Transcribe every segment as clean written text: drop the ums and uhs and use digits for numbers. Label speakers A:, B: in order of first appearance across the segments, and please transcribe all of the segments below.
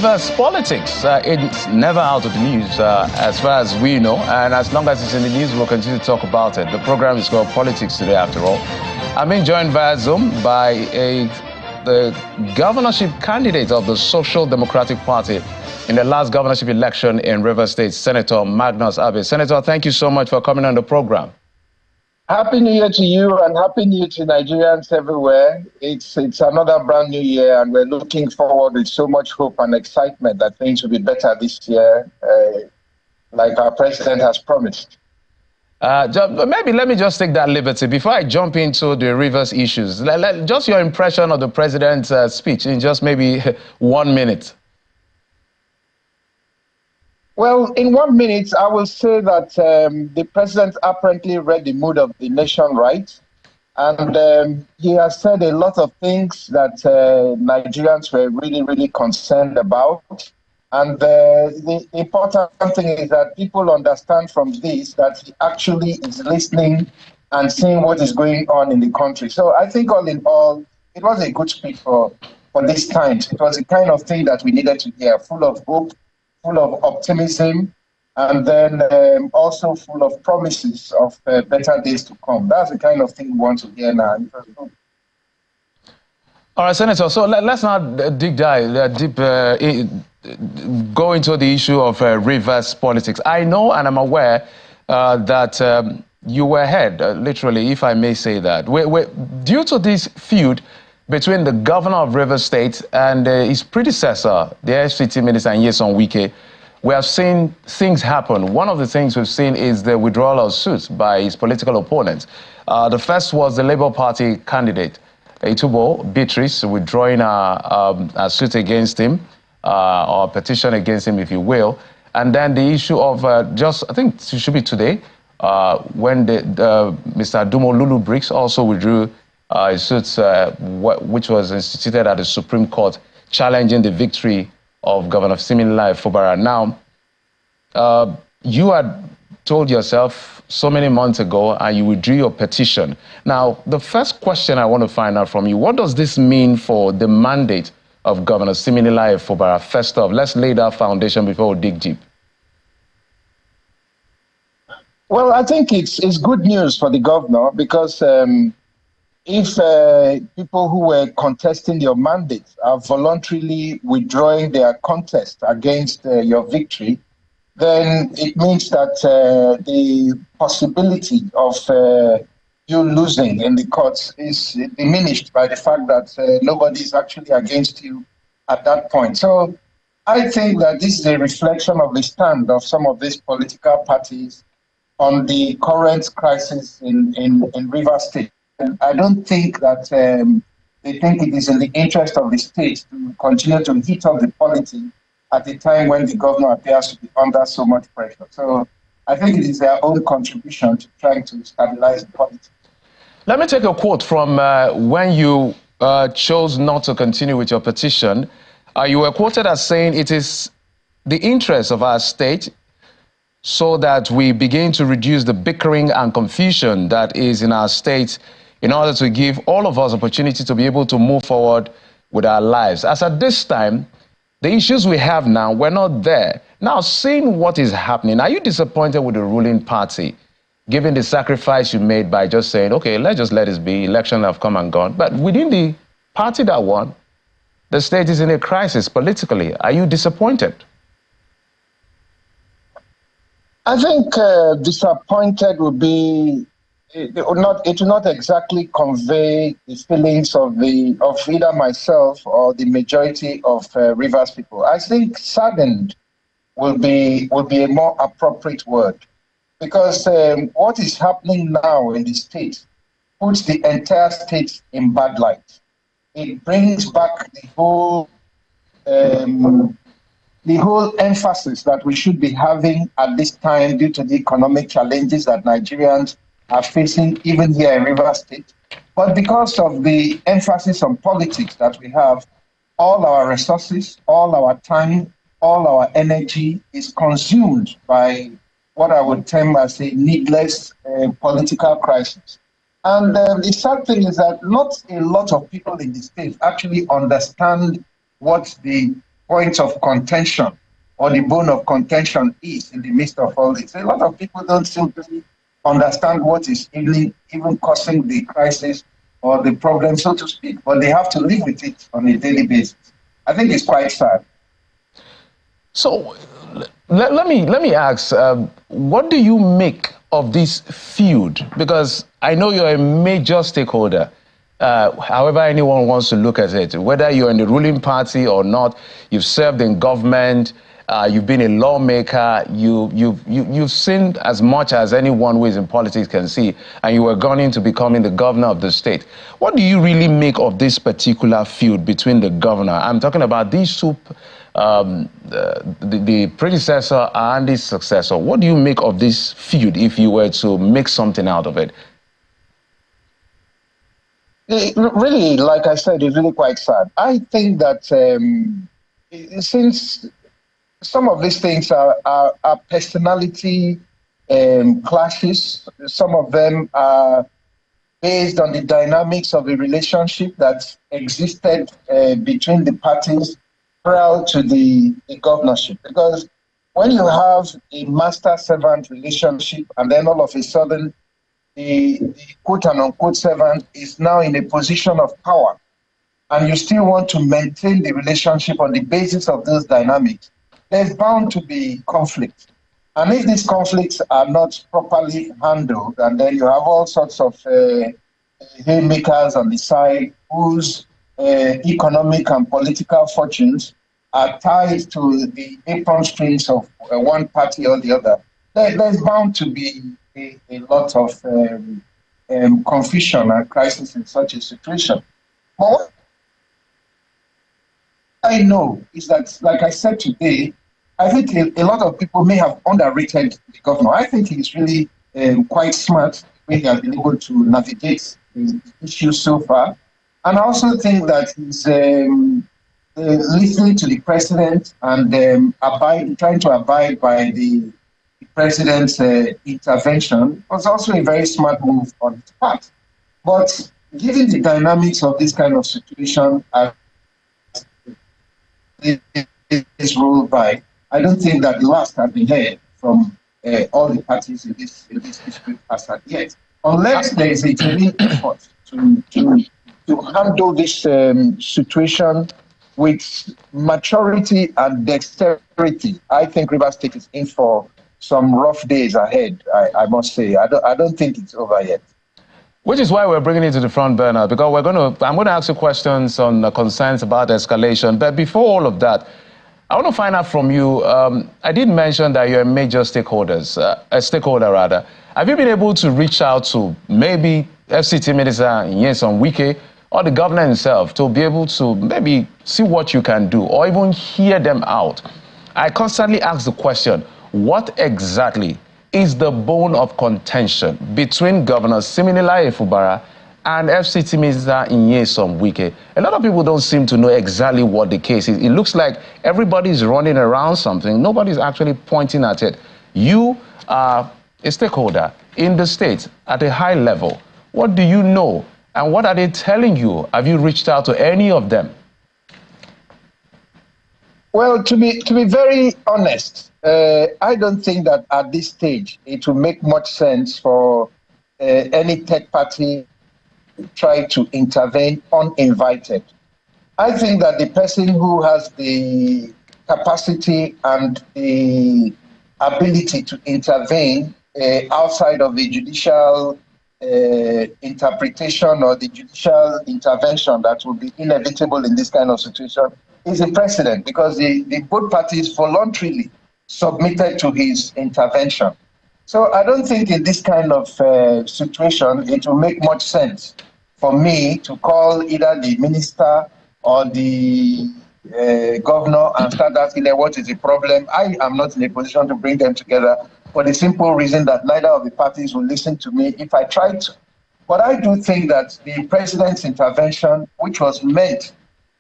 A: Rivers politics, it's never out of the news as far as we know, and as long as it's in the news, we'll continue to talk about it. The program is called Politics Today, after all. I'm being joined via Zoom by the governorship candidate of the Social Democratic Party in the last governorship election in Rivers State, Senator Magnus. Senator, thank you so much for coming on the program.
B: Happy New Year to you and Happy New Year to Nigerians everywhere. It's another brand new year and we're looking forward with so much hope and excitement that things will be better this year, like our president has promised.
A: Maybe let me just take that liberty before I jump into the Rivers issues. Just your impression of the president's speech in just maybe 1 minute.
B: Well, in 1 minute, I will say that the president apparently read the mood of the nation right. And he has said a lot of things that Nigerians were really concerned about. And the important thing is that people understand from this that he actually is listening and seeing what is going on in the country. So I think all in all, it was a good speech for this time. It was the kind of thing that we needed to hear, full of hope, full of optimism, and then also full of promises of better days to come. That's the kind of thing we want to hear now.
A: All right, Senator, so let's not go into the issue of Rivers politics. I know and I'm aware that you were ahead, literally, if I may say that. Due to this feud between the governor of Rivers State and his predecessor, the FCT minister, Nyesom Wike, we have seen things happen. One of the things we've seen is the withdrawal of suits by his political opponents. The first was the Labour Party candidate, Itubo Beatrice, withdrawing a suit against him, or a petition against him, if you will. And then the issue of I think it should be today, when Mr. Adumo Lulu Briggs also withdrew a suit which was instituted at the Supreme Court, challenging the victory of Governor Siminalayi Fubara. Now, you had told yourself so many months ago and you withdrew your petition. Now, the first question I want to find out from you, what does this mean for the mandate of Governor Siminalayi Fubara? First off, let's lay that foundation before we dig deep.
B: Well, I think it's good news for the governor because if people who were contesting your mandate are voluntarily withdrawing their contest against your victory, then it means that the possibility of you losing in the courts is diminished by the fact that nobody is actually against you at that point. So I think that this is a reflection of the stand of some of these political parties on the current crisis in Rivers State. I don't think that they think it is in the interest of the state to continue to heat up the polity at a time when the governor appears to be under so much pressure. So I think it is their own contribution to trying to stabilize the polity.
A: Let me take a quote from when you chose not to continue with your petition. You were quoted as saying, "It is the interest of our state so that we begin to reduce the bickering and confusion that is in our state in order to give all of us opportunity to be able to move forward with our lives. As at this time, the issues we have now, we're not there." Now, seeing what is happening, are you disappointed with the ruling party, given the sacrifice you made by just saying, okay, let's just let it be, elections have come and gone. But within the party that won, the state is in a crisis politically. Are you disappointed?
B: I think disappointed would be, it will not exactly convey the feelings of either myself or the majority of Rivers people. I think saddened will be a more appropriate word, because what is happening now in the state puts the entire state in bad light. It brings back the whole emphasis that we should be having at this time due to the economic challenges that Nigerians are facing, even here in Rivers State. But because of the emphasis on politics that we have, all our resources, all our time, all our energy is consumed by what I would term as a needless political crisis. And the sad thing is that not a lot of people in the state actually understand what the point of contention or the bone of contention is in the midst of all this. A lot of people don't simply understand what is even causing the crisis or the problem, so to speak, but they have to live with it on a daily basis. I think it's quite sad.
A: So let me ask, what do you make of this feud? Because I know you're a major stakeholder. However anyone wants to look at it, whether you're in the ruling party or not, you've served in government, you've been a lawmaker, you've seen as much as anyone who is in politics can see, and you were going into becoming the governor of the state. What do you really make of this particular feud between the governor? I'm talking about these two, the predecessor and his successor. What do you make of this feud if you were to make something out of it?
B: Really, like I said, it's really quite sad. I think that since some of these things are personality clashes, some of them are based on the dynamics of the relationship that existed between the parties prior to the governorship. Because when you have a master-servant relationship and then all of a sudden the quote-unquote servant is now in a position of power, and you still want to maintain the relationship on the basis of those dynamics, there's bound to be conflict. And if these conflicts are not properly handled, and then you have all sorts of haymakers on the side whose economic and political fortunes are tied to the apron strings of one party or the other, there's bound to be a lot of confusion and crisis in such a situation. But what I know is that, like I said today, I think a lot of people may have underrated the governor. I think he's really quite smart when he has been able to navigate the issue so far. And I also think that he's listening to the president and trying to abide by the president's intervention was also a very smart move on his part. But given the dynamics of this kind of situation as it is ruled by, I don't think that the last has been heard from all the parties in this dispute as of yet, unless there is a genuine effort to handle this situation with maturity and dexterity. I think Rivers State is in for some rough days ahead, I must say. I don't think it's over yet.
A: Which is why we're bringing it to the front burner, because I'm going to ask you questions on concerns about escalation. But before all of that, I want to find out from you, I did mention that you're a major stakeholder. Have you been able to reach out to maybe FCT Minister Nyesom Wike or the governor himself to be able to maybe see what you can do or even hear them out? I constantly ask the question, what exactly is the bone of contention between Governor Siminalayi Fubara and FCT Minister Nyesom Wike? A lot of people don't seem to know exactly what the case is. It looks like everybody's running around something. Nobody's actually pointing at it. You are a stakeholder in the state at a high level. What do you know? And what are they telling you? Have you reached out to any of them?
B: Well, to be very honest, I don't think that at this stage it will make much sense for any third party to try to intervene uninvited. I think that the person who has the capacity and the ability to intervene outside of the judicial interpretation or the judicial intervention that will be inevitable in this kind of situation is the president, because the both parties voluntarily submitted to his intervention. So I don't think in this kind of situation it will make much sense for me to call either the minister or the governor and start asking them what is the problem. I am not in a position to bring them together for the simple reason that neither of the parties will listen to me if I try to. But I do think that the president's intervention, which was meant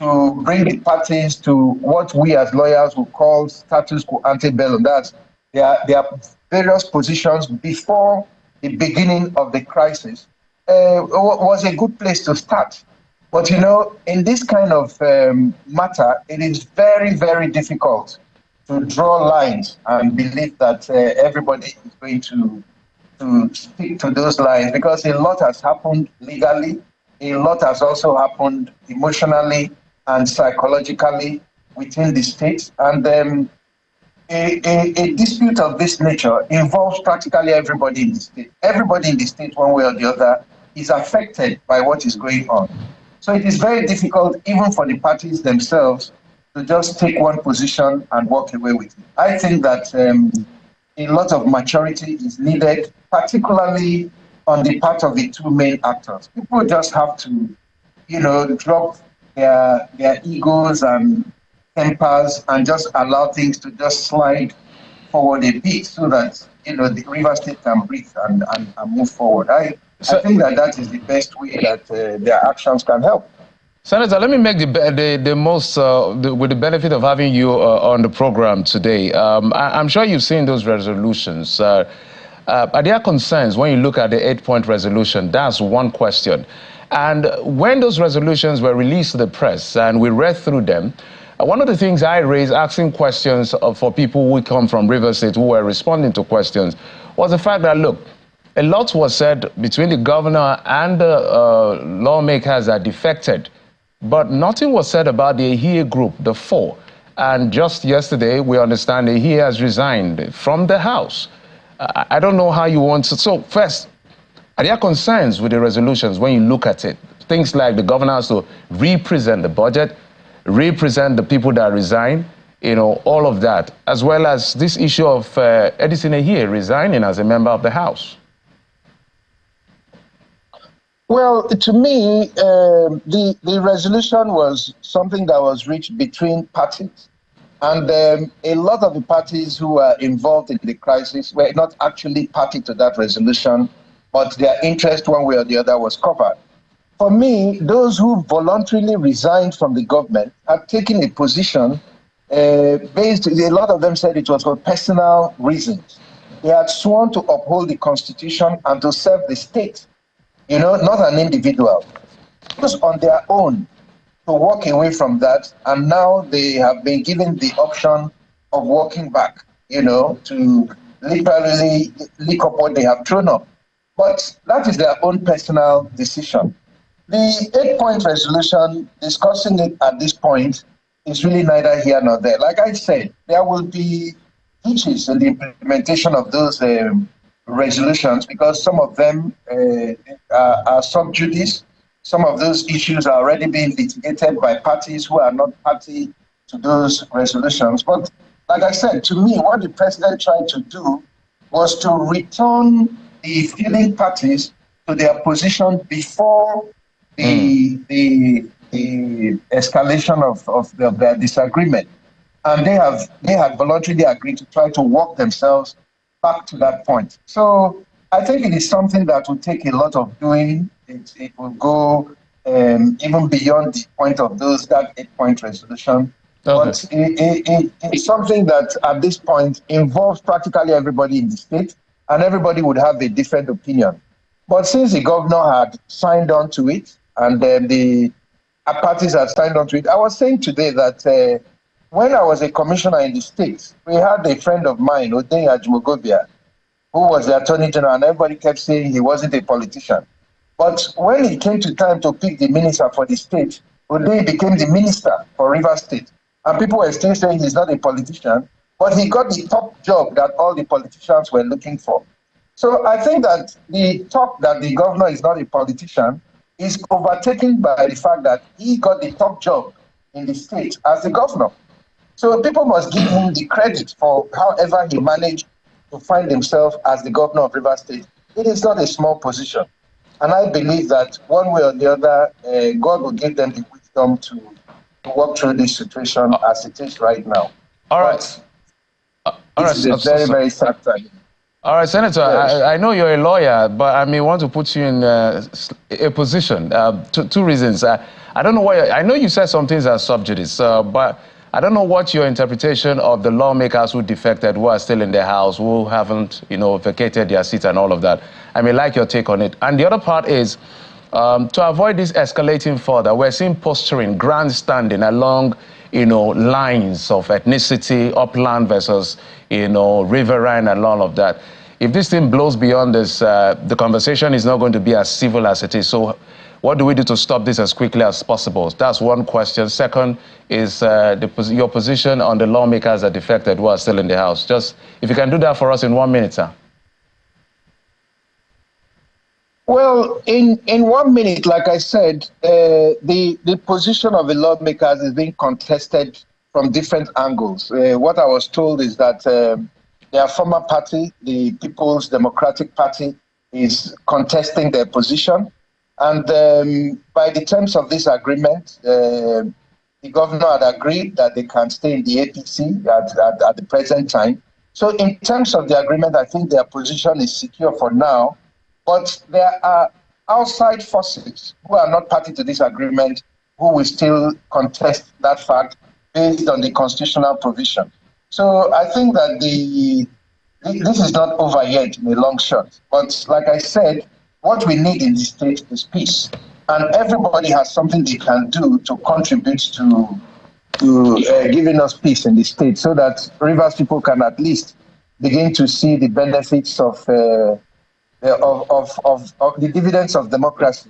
B: to bring the parties to what we as lawyers would call status quo ante bellum, that there are various positions before the beginning of the crisis, was a good place to start. But, in this kind of matter, it is very, very difficult to draw lines and believe that everybody is going to stick to those lines, because a lot has happened legally, a lot has also happened emotionally and psychologically within the state. And a dispute of this nature involves practically everybody in the state. Everybody in the state, one way or the other, is affected by what is going on. So it is very difficult, even for the parties themselves, to just take one position and walk away with it. I think that a lot of maturity is needed, particularly on the part of the two main actors. People just have to, drop their egos and tempers and just allow things to just slide forward a bit, so that the River State can breathe and move forward. I think that is the best way that their actions can help.
A: Senator, let me make the most, with the benefit of having you on the program today. I'm sure you've seen those resolutions. Are there concerns when you look at the 8-point resolution? That's one question. And when those resolutions were released to the press and we read through them, one of the things I raised, asking questions for people who come from River State who were responding to questions, was the fact that, look, a lot was said between the governor and the lawmakers that defected, but nothing was said about the Ehie group, the four. And just yesterday, we understand Ehie has resigned from the House. I don't know how you want to. So first, are there concerns with the resolutions when you look at it? Things like the governor has to represent the budget, represent the people that resign, all of that, as well as this issue of Edison Ehie resigning as a member of the House.
B: Well, to me, the resolution was something that was reached between parties. And a lot of the parties who were involved in the crisis were not actually party to that resolution, but their interest one way or the other was covered. For me, those who voluntarily resigned from the government had taken a position based, a lot of them said it was for personal reasons. They had sworn to uphold the Constitution and to serve the state, not an individual. Just on their own to walk away from that, and now they have been given the option of walking back, to literally lick up what they have thrown up. But that is their own personal decision. The 8-point resolution, discussing it at this point, is really neither here nor there. Like I said, there will be hitches in the implementation of those resolutions, because some of them are sub judice. Some of those issues are already being litigated by parties who are not party to those resolutions. But like I said, to me, what the president tried to do was to return the feuding parties to their position before the escalation of their disagreement. And they had voluntarily agreed to try to walk themselves back to that point. So I think it is something that will take a lot of doing. It will go even beyond the point of that 8-point resolution. Okay. But it's something that at this point involves practically everybody in the state, and everybody would have a different opinion. But since the governor had signed on to it, and then the parties had signed on to it, I was saying today that when I was a commissioner in the state, we had a friend of mine, Odin Ajimogovia, who was the attorney general, and everybody kept saying he wasn't a politician. But when it came to time to pick the minister for the state, Odin became the minister for River State. And people were still saying he's not a politician, but he got the top job that all the politicians were looking for. So I think that the talk that the governor is not a politician is overtaken by the fact that he got the top job in the state as the governor. So people must give him the credit for however he managed to find himself as the governor of River State. It is not a small position. And I believe that one way or the other, God will give them the wisdom to walk through this situation as it is right now.
A: All right.
B: It's a very, very sad time.
A: All right, Senator, yes. I know you're a lawyer, but I want to put you in a position. Two reasons. I don't know why. I know you said some things are sub judice, but I don't know what your interpretation of the lawmakers who defected, who are still in their house, who haven't, vacated their seats and all of that. I like your take on it. And the other part is, To avoid this escalating further, we're seeing posturing, grandstanding along, lines of ethnicity, upland versus, riverine and all of that. If this thing blows beyond this, the conversation is not going to be as civil as it is. So what do we do to stop this as quickly as possible? That's one question. Second is your position on the lawmakers that defected who are still in the House. Just, if you can do that for us in 1 minute, sir.
B: Well, in 1 minute, like I said, the position of the lawmakers is being contested from different angles. What I was told is that their former party, the People's Democratic Party, is contesting their position. And by the terms of this agreement, the governor had agreed that they can stay in the APC at the present time. So in terms of the agreement, I think their position is secure for now. But there are outside forces who are not party to this agreement who will still contest that fact based on the constitutional provision. So I think that this is not over yet in a long shot. But like I said, what we need in the state is peace. And everybody has something they can do to contribute to giving us peace in the state so that Rivers people can at least begin to see the benefits of the dividends of democracy.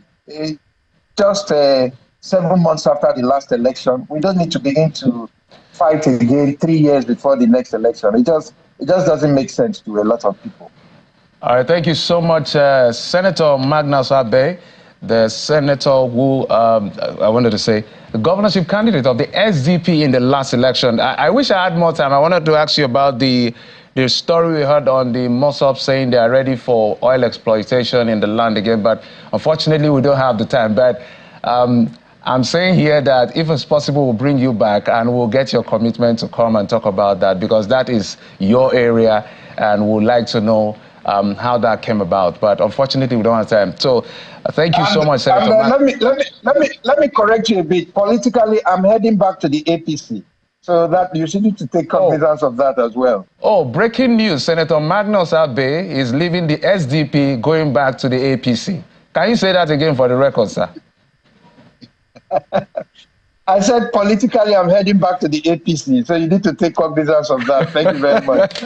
B: Just 7 months after the last election, we don't need to begin to fight again 3 years before the next election. It just doesn't make sense to a lot of people.
A: All right, thank you so much, Senator Magnus Abe, the senator who, I wanted to say, the governorship candidate of the SDP in the last election. I wish I had more time. I wanted to ask you about the story we heard on the Mossop saying they are ready for oil exploitation in the land again, but unfortunately we don't have the time. But I'm saying here that if it's possible, we'll bring you back and we'll get your commitment to come and talk about that, because that is your area and we'd like to know how that came about. But unfortunately, we don't have time. So thank you so much, Senator.
B: Let me correct you a bit. Politically, I'm heading back to the APC. So that you should need to take cognizance of that as well.
A: Oh, breaking news. Senator Magnus Abe is leaving the SDP, going back to the APC. Can you say that again for the record, sir?
B: I said politically, I'm heading back to the APC. So you need to take cognizance of that. Thank you very much.